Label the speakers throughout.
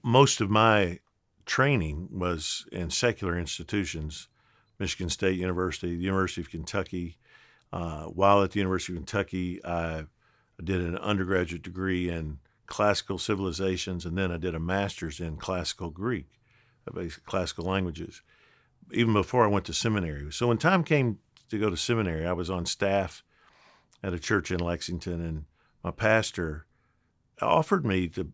Speaker 1: most of my training was in secular institutions, Michigan State University, the University of Kentucky. While at the University of Kentucky, I did an undergraduate degree in classical civilizations, and then I did a master's in classical Greek, basically classical languages, even before I went to seminary. So when time came to go to seminary, I was on staff at a church in Lexington, and my pastor offered me to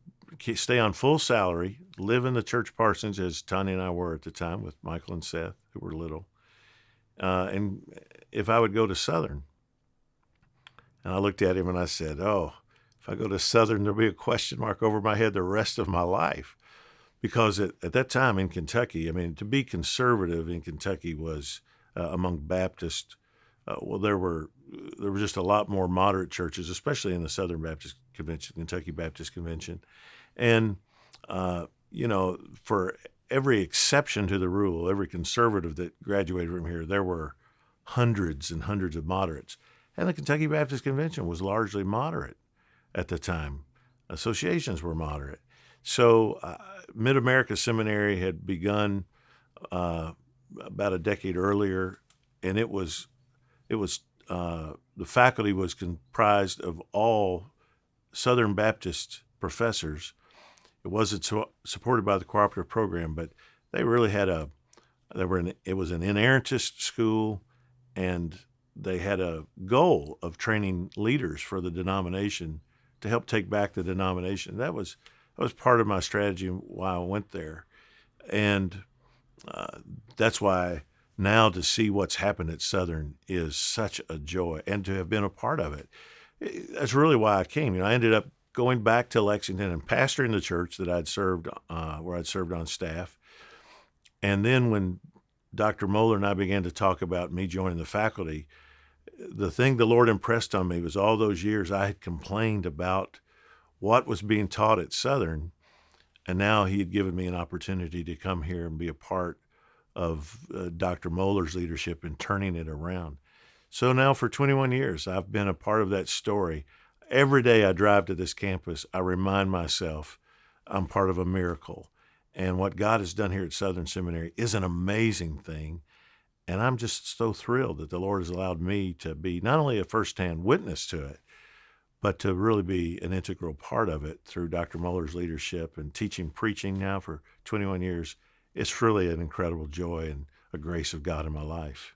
Speaker 1: stay on full salary, live in the church parsonage, as Tanya and I were at the time with Michael and Seth, who were little, and if I would go to Southern. And I looked at him and I said, oh, if I go to Southern, there'll be a question mark over my head the rest of my life. Because at that time in Kentucky, I mean, to be conservative in Kentucky was among Baptist. There were just a lot more moderate churches, especially in the Southern Baptist Convention, Kentucky Baptist Convention. And, for every exception to the rule, every conservative that graduated from here, there were hundreds and hundreds of moderates. And the Kentucky Baptist Convention was largely moderate at the time. Associations were moderate. So Mid-America Seminary had begun about a decade earlier, and it was the faculty was comprised of all Southern Baptist professors. It wasn't supported by the cooperative program, but they really had it was an inerrantist school, and they had a goal of training leaders for the denomination to help take back the denomination. That was part of my strategy why I went there. And that's why now to see what's happened at Southern is such a joy, and to have been a part of it. That's really why I came. I ended up going back to Lexington and pastoring the church that I'd served, where I'd served on staff. And then when Dr. Moeller and I began to talk about me joining the faculty, the thing the Lord impressed on me was all those years I had complained about what was being taught at Southern, and now he had given me an opportunity to come here and be a part of Dr. Moeller's leadership in turning it around. So now for 21 years, I've been a part of that story. Every day I drive to this campus, I remind myself I'm part of a miracle. And what God has done here at Southern Seminary is an amazing thing. And I'm just so thrilled that the Lord has allowed me to be not only a firsthand witness to it, but to really be an integral part of it through Dr. Moeller's leadership and preaching now for 21 years. It's really an incredible joy and a grace of God in my life.